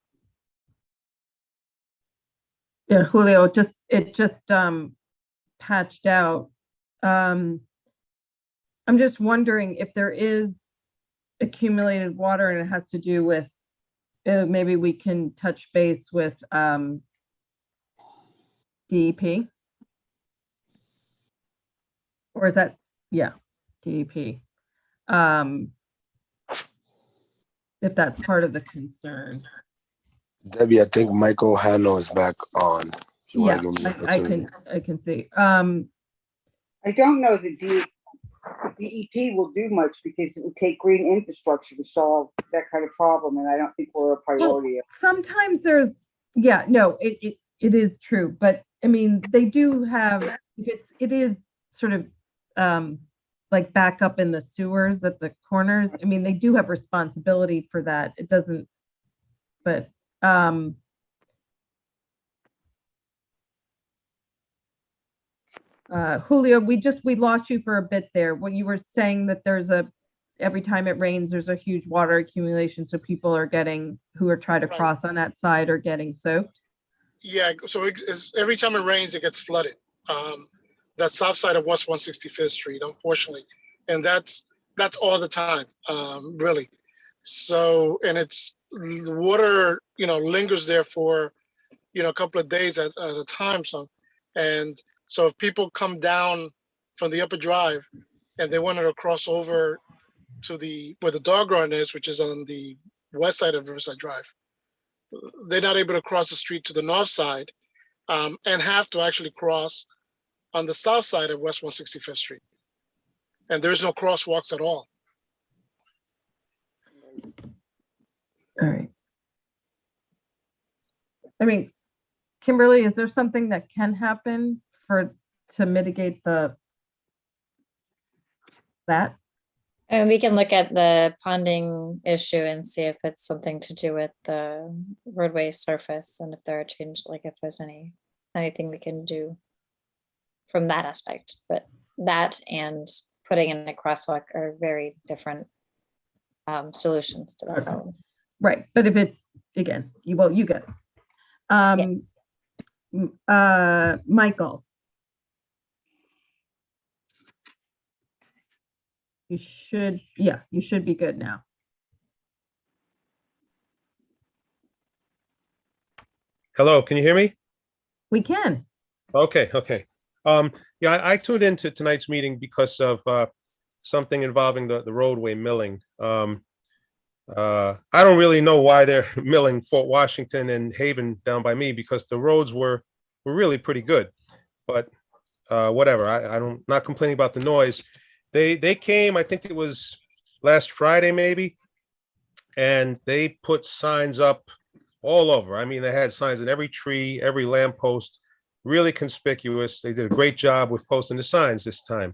Yeah, Julio, it just patched out. I'm just wondering if there is accumulated water, and it has to do with, maybe we can touch base with DEP. Or is that, yeah, DEP. If that's part of the concern. Debbie, I think Michael Hanno is back on. If you Yeah, want to give him the I opportunity. can see. I don't know that DEP will do much because it would take green infrastructure to solve that kind of problem, and I don't think we're a priority. Sometimes there's, yeah, no, it is true, but I mean, they do have, it is sort of like back up in the sewers at the corners. I mean, they do have responsibility for that. It doesn't, but Julio, we lost you for a bit there when you were saying that every time it rains, there's a huge water accumulation. So people are who are trying to Right. cross on that side are getting soaked. Yeah, so every time it rains, it gets flooded. That south side of West 165th Street, unfortunately, and that's all the time, really. So, and the water, lingers there for, a couple of days at a time. And so if people come down from the upper drive and they wanted to cross over to where the dog run is, which is on the west side of Riverside Drive, they're not able to cross the street to the north side, and have to actually cross on the south side of West 165th Street. And there's no crosswalks at all. All right. I mean, Kimberly, is there something that can happen to mitigate that? And we can look at the ponding issue and see if it's something to do with the roadway surface and if there are changes, like if there's anything we can do from that aspect. But that and putting in a crosswalk are very different solutions to that problem. Right, but if it's, again, you get it. Michael. You should be good now. Hello, can you hear me? We can. Okay. Yeah, I tuned into tonight's meeting because of something involving the roadway milling. I don't really know why they're milling Fort Washington and Haven down by me because the roads were really pretty good. But whatever, I'm not complaining about the noise. They came, I think it was last Friday maybe, and they put signs up all over. I mean, they had signs in every tree, every lamppost, really conspicuous. They did a great job with posting the signs this time.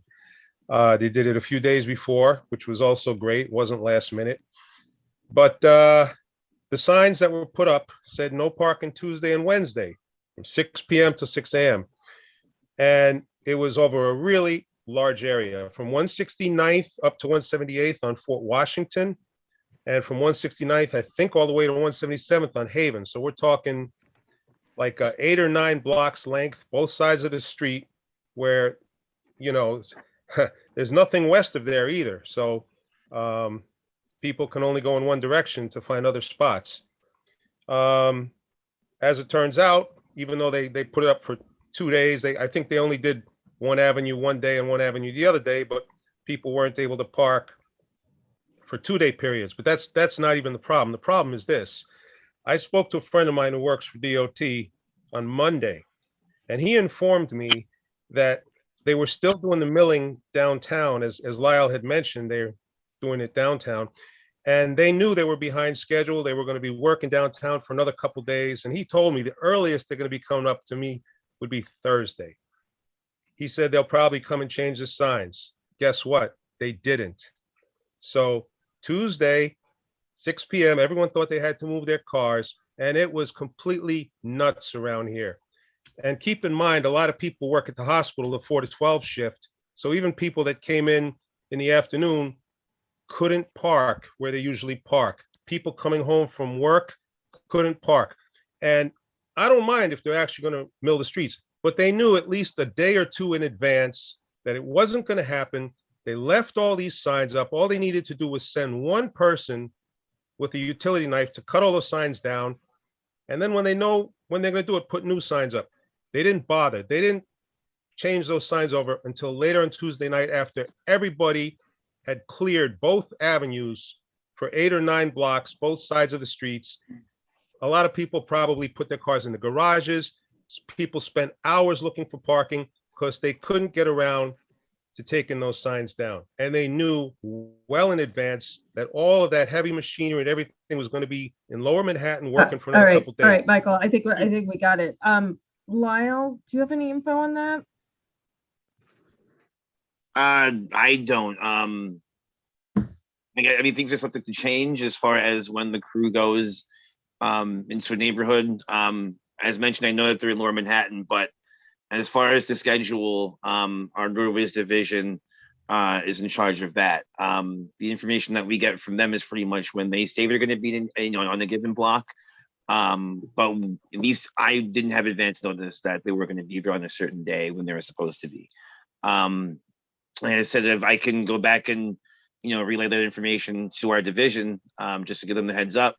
They did it a few days before, which was also great. Wasn't last minute. But the signs that were put up said no parking Tuesday and Wednesday from 6 p.m. to 6 a.m. And it was over a really large area from 169th up to 178th on Fort Washington. And from 169th, I think all the way to 177th on Haven. So we're talking like 8 or 9 blocks length, both sides of the street where, there's nothing west of there either. So people can only go in one direction to find other spots. As it turns out, even though they put it up for 2 days, I think they only did one avenue one day and one avenue the other day, but people weren't able to park for 2-day periods. But that's not even the problem. The problem is this. I spoke to a friend of mine who works for DOT on Monday, and he informed me that they were still doing the milling downtown, as Lyle had mentioned, they're doing it downtown. And they knew they were behind schedule. They were going to be working downtown for another couple days. And he told me the earliest they're going to be coming up to me would be Thursday. He said they'll probably come and change the signs. Guess what? They didn't. So Tuesday, 6 p.m., everyone thought they had to move their cars, and it was completely nuts around here. And keep in mind, a lot of people work at the hospital, the 4 to 12 shift. So even people that came in the afternoon couldn't park where they usually park. People coming home from work couldn't park. And I don't mind if they're actually going to mill the streets, but they knew at least a day or two in advance that it wasn't going to happen They left all these signs up. All they needed to do was send one person with a utility knife to cut all those signs down. And then when they know when they're going to do it, put new signs up. They didn't bother. They didn't change those signs over until later on Tuesday night after everybody had cleared both avenues for 8 or 9 blocks, both sides of the streets. A lot of people probably put their cars in the garages. People spent hours looking for parking because they couldn't get around to taking those signs down. And they knew well in advance that all of that heavy machinery and everything was going to be in Lower Manhattan working for another couple days. All right, Michael, I think we got it. Lyle, do you have any info on that? I don't. I mean, things are subject to change as far as when the crew goes into a neighborhood. As mentioned, I know that they're in Lower Manhattan, but as far as the schedule, our roadways division is in charge of that. The information that we get from them is pretty much when they say they're going to be in, on a given block. But at least I didn't have advance notice that they were going to be there on a certain day when they were supposed to be. Like I said, if I can go back and relay that information to our division, just to give them the heads up.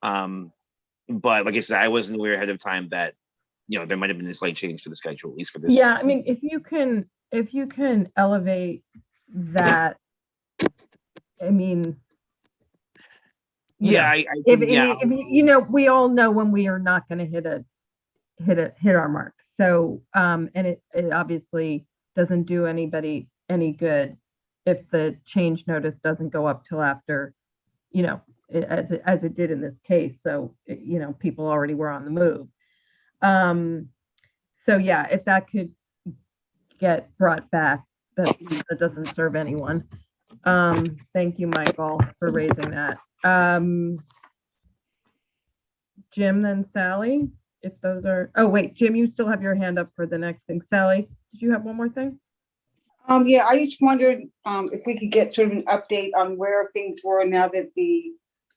But like I said, I wasn't aware ahead of time that there might have been a slight change to the schedule, at least for this. Yeah, I mean, if you can elevate that, I mean, yeah, if we all know when we are not going to hit our mark. So, and it obviously doesn't do anybody any good if the change notice doesn't go up till after, as it did in this case. So, people already were on the move. So yeah, if that could get brought back, that doesn't serve anyone. Thank you, Michael, for raising that. Jim, then Sally, if those are, oh wait, Jim, you still have your hand up for the next thing. Sally, did you have one more thing? Yeah, I just wondered if we could get sort of an update on where things were now that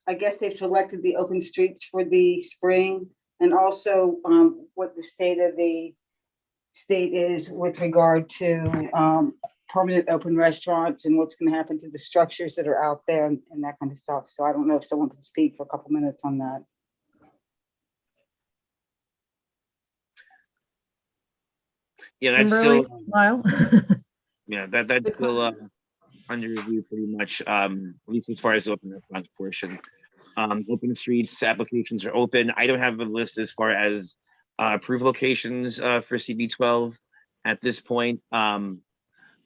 I guess they've selected the open streets for the spring, and also what the state of the state is with regard to permanent open restaurants and what's going to happen to the structures that are out there and that kind of stuff. So I don't know if someone can speak for a couple minutes on that. Yeah, that's Kimberly, still Lyle. yeah, that's still under review pretty much, at least as far as the open restaurants portion. Open streets applications are open. I don't have a list as far as approved locations for CB12 at this point,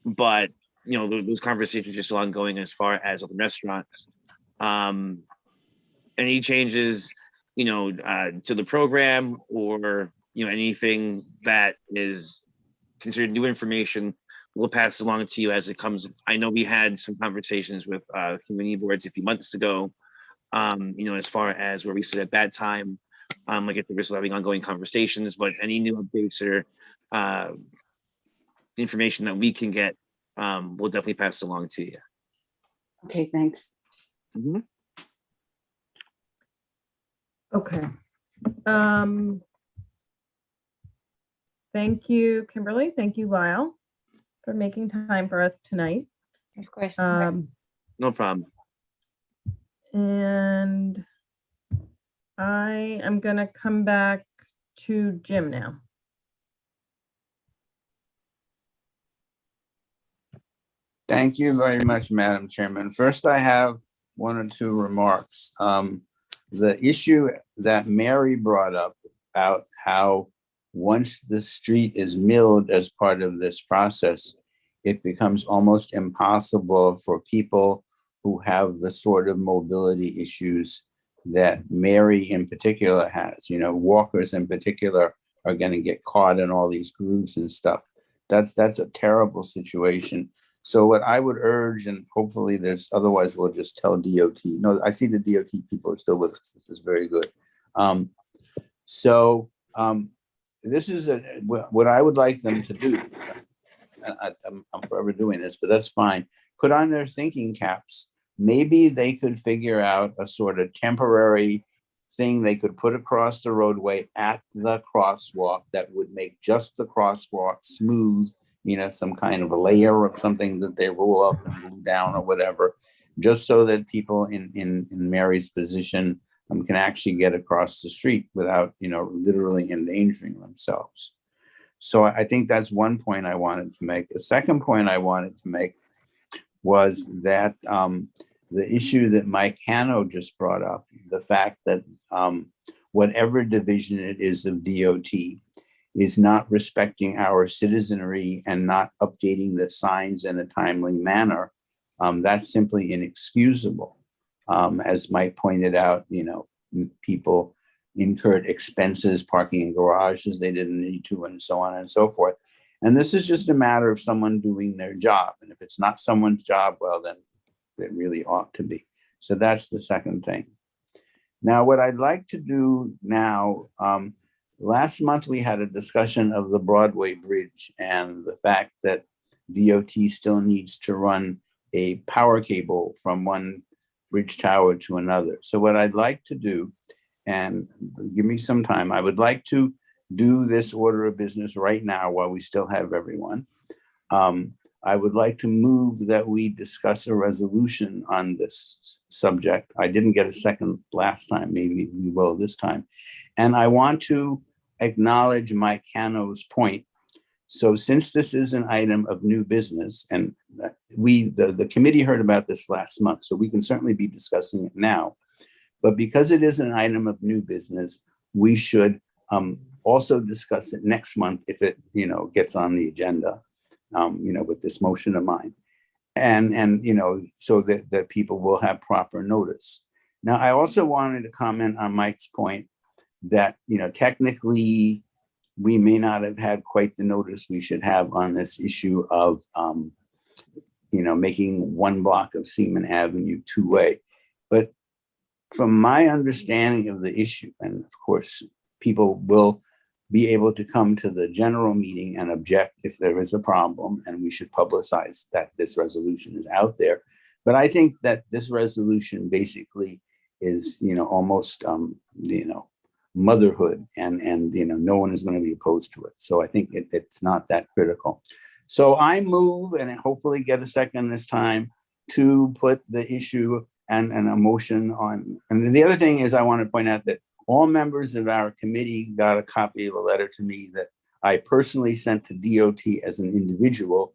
but those conversations are still ongoing as far as open restaurants. Any changes to the program or anything that is considered new information, we'll pass along to you as it comes. I know we had some conversations with community boards a few months ago, as far as where we stood at that time. Like if we're still having ongoing conversations, but any new updates or information that we can get, we'll definitely pass along to you. Okay, thanks. Mm-hmm. Okay. Thank you, Kimberly. Thank you, Lyle, for making time for us tonight. Of course. No problem. And I am going to come back to Jim now. Thank you very much, Madam Chairman. First, I have 1 or 2 remarks. The issue that Mary brought up about how once the street is milled as part of this process, it becomes almost impossible for people who have the sort of mobility issues that Mary in particular has. Walkers in particular are going to get caught in all these grooves and stuff. That's a terrible situation. So what I would urge, and hopefully otherwise we'll just tell DOT. No, I see the DOT people are still with us. This is very good. This is what I would like them to do. I'm forever doing this, but that's fine. Put on their thinking caps. Maybe they could figure out a sort of temporary thing they could put across the roadway at the crosswalk that would make just the crosswalk smooth, some kind of a layer of something that they roll up and glue down or whatever, just so that people in Mary's position can actually get across the street without, literally endangering themselves. So I think that's one point I wanted to make. The second point I wanted to make was that the issue that Mike Hanno just brought up, the fact that whatever division it is of DOT is not respecting our citizenry and not updating the signs in a timely manner, that's simply inexcusable. As Mike pointed out, people incurred expenses parking in garages they didn't need to, and so on and so forth. And this is just a matter of someone doing their job. And if it's not someone's job, well, then it really ought to be. So that's the second thing. Now, what I'd like to do now, last month we had a discussion of the Broadway Bridge and the fact that DOT still needs to run a power cable from one bridge tower to another. So what I'd like to do, and give me some time, I would like to do this order of business right now while we still have everyone. I would like to move that we discuss a resolution on this subject. I didn't get a second last time, maybe we will this time. And I want to acknowledge Mike Hanno's point. So since this is an item of new business, and the committee heard about this last month, so we can certainly be discussing it now. But because it is an item of new business, we should also discuss it next month if it gets on the agenda, with this motion of mine, and so that people will have proper notice. Now, I also wanted to comment on Mike's point that technically we may not have had quite the notice we should have on this issue of making one block of Seaman Avenue two-way. But from my understanding of the issue, and of course, people will be able to come to the general meeting and object if there is a problem, and we should publicize that this resolution is out there. But I think that this resolution basically is, almost, motherhood, and no one is going to be opposed to it. So I think it's not that critical. So I move, and hopefully get a second this time, to put the issue and a motion on. And the other thing is, I want to point out that all members of our committee got a copy of a letter to me that I personally sent to DOT as an individual,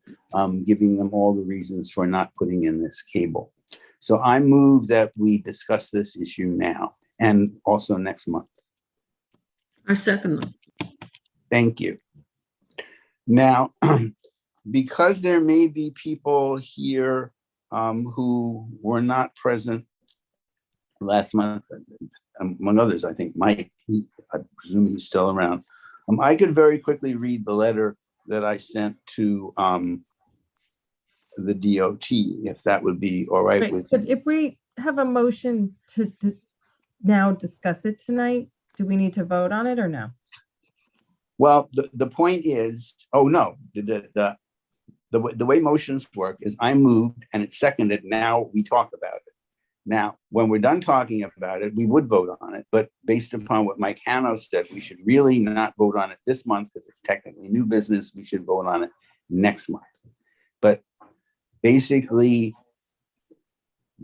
giving them all the reasons for not putting in this cable. So I move that we discuss this issue now and also next month. I second them. Thank you. Now, because there may be people here who were not present last month, among others, I think Mike, I presume he's still around. I could very quickly read the letter that I sent to the DOT, if that would be all right with you. But if we have a motion to now discuss it tonight, do we need to vote on it or no? Well, the point is, oh no, the way motions work is I moved and it's seconded. Now we talk about it. Now, when we're done talking about it, we would vote on it. But based upon what Mike Hanno said, we should really not vote on it this month because it's technically new business. We should vote on it next month. But basically,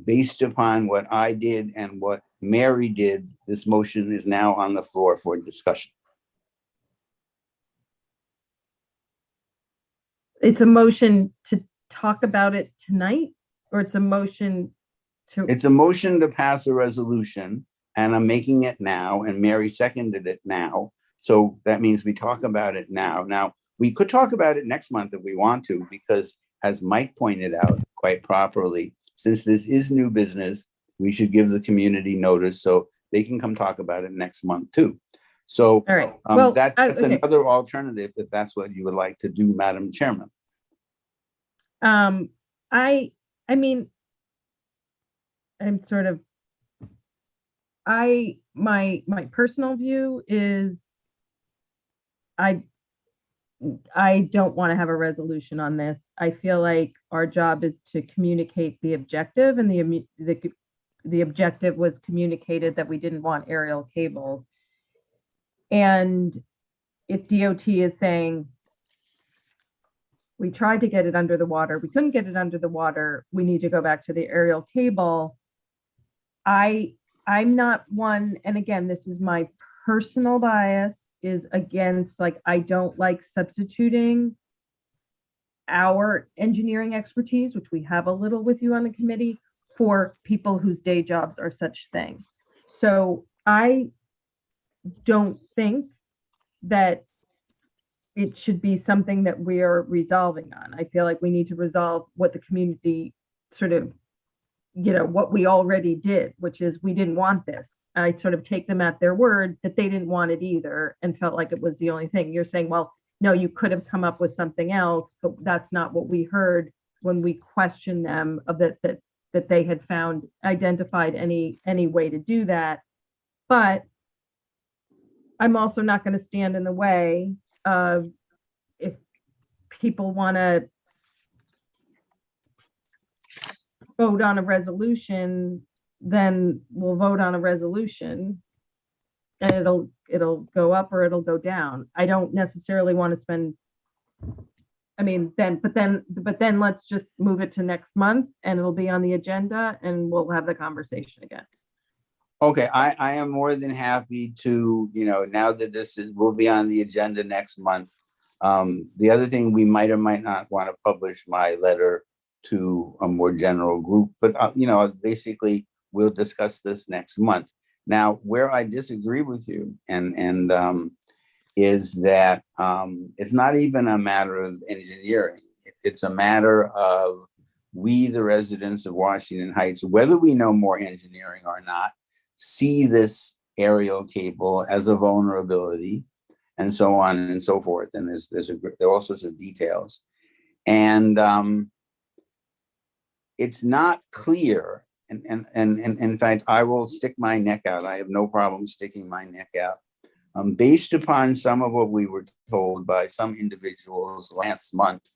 based upon what I did and what Mary did, this motion is now on the floor for discussion. It's a motion to talk about it tonight, or it's a motion to... It's a motion to pass a resolution, and I'm making it now, and Mary seconded it now. So that means we talk about it now. Now, we could talk about it next month if we want to, because as Mike pointed out quite properly, since this is new business, we should give the community notice so they can come talk about it next month too. So All right. Well, that's okay. another alternative if that's what you would like to do, Madam Chairman. I mean, I'm sort of, my personal view is I don't want to have a resolution on this. I feel like our job is to communicate the objective, and the objective was communicated that we didn't want aerial cables. And if DOT is saying We tried to get it under the water. We couldn't get it under the water. We need to go back to the aerial cable. I'm not one, and again, this is my personal bias, is against, like, I don't like substituting our engineering expertise, which we have a little with you on the committee, for people whose day jobs are such thing. So I don't think that it should be something that we're resolving on. I feel like we need to resolve what the community sort of, what we already did, which is we didn't want this. I sort of take them at their word that they didn't want it either and felt like it was the only thing. You're saying, well, no, you could have come up with something else, but that's not what we heard when we questioned them of that they had identified any way to do that. But I'm also not going to stand in the way of, if people want to vote on a resolution, then we'll vote on a resolution and it'll go up or it'll go down. I don't necessarily want to spend, but then let's just move it to next month and it'll be on the agenda and we'll have the conversation again. Okay, I am more than happy to, now that will be on the agenda next month. The other thing, we might or might not want to publish my letter to a more general group, but basically we'll discuss this next month. Now, where I disagree with you is that it's not even a matter of engineering. It's a matter of we, the residents of Washington Heights, whether we know more engineering or not, see this aerial cable as a vulnerability, and so on and so forth. And there are all sorts of details. And it's not clear. And in fact, I will stick my neck out. I have no problem sticking my neck out. Based upon some of what we were told by some individuals last month,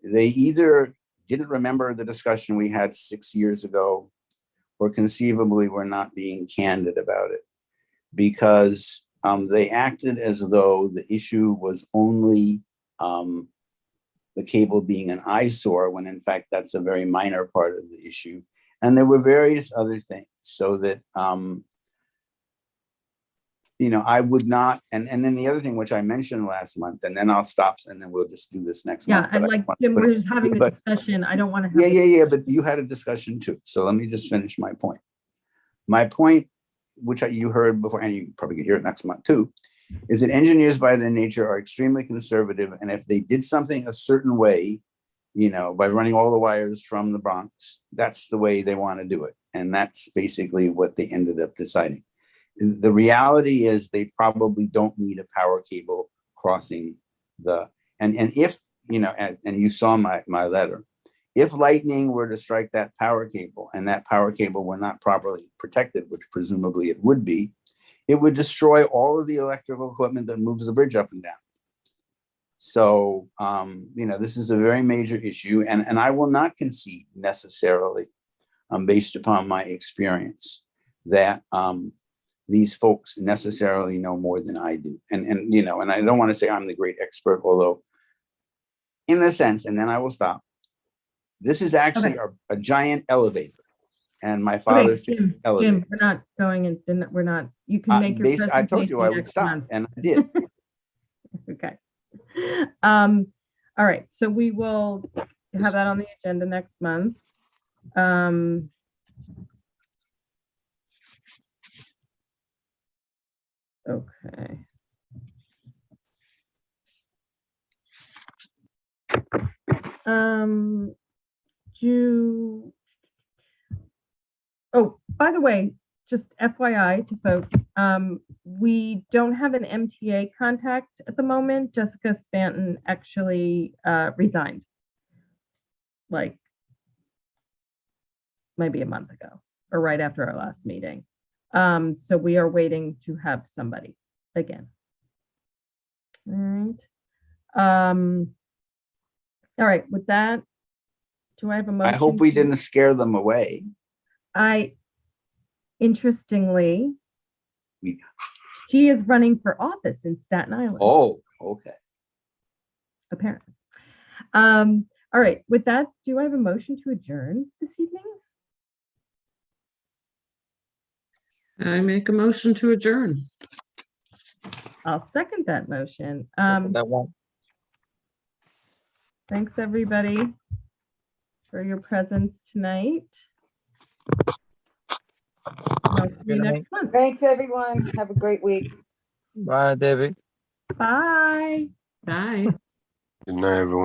they either didn't remember the discussion we had 6 years ago, or conceivably were not being candid about it, because they acted as though the issue was only the cable being an eyesore, when in fact that's a very minor part of the issue. And there were various other things, so that I would not, and then the other thing which I mentioned last month, and then I'll stop and then we'll just do this next month. Yeah, and like Jim, we're just having a discussion. I don't want to have Yeah, but you had a discussion too. So let me just finish my point. My point, which you heard before, and you probably could hear it next month too, is that engineers by their nature are extremely conservative. And if they did something a certain way, by running all the wires from the Bronx, that's the way they want to do it. And that's basically what they ended up deciding. The reality is they probably don't need a power cable crossing and if, and you saw my letter, if lightning were to strike that power cable and that power cable were not properly protected, which presumably it would be, it would destroy all of the electrical equipment that moves the bridge up and down. So, this is a very major issue, and I will not concede necessarily, based upon my experience, that these folks necessarily know more than I do. And I don't want to say I'm the great expert, although in a sense, and then I will stop. This is actually a giant elevator. And my father Jim, we're not going and we're not, you can make your presentation. I told you I would stop, and I did. Okay. All right. So we will have that on the agenda next month. Okay. Oh, by the way, just FYI to folks, we don't have an MTA contact at the moment. Jessica Spanton actually resigned, like maybe a month ago or right after our last meeting. So we are waiting to have somebody again. All right. All right, with that, do I have a motion? I hope we didn't scare them away. Interestingly, she is running for office in Staten Island. Oh, okay. apparently. All right, with that, do I have a motion to adjourn this evening? I make a motion to adjourn. I'll second that motion. That one. Thanks, everybody, for your presence tonight. I'll see you Good night. next month. Thanks, everyone. Have a great week. Bye, David. Bye. Bye. Good night, everyone.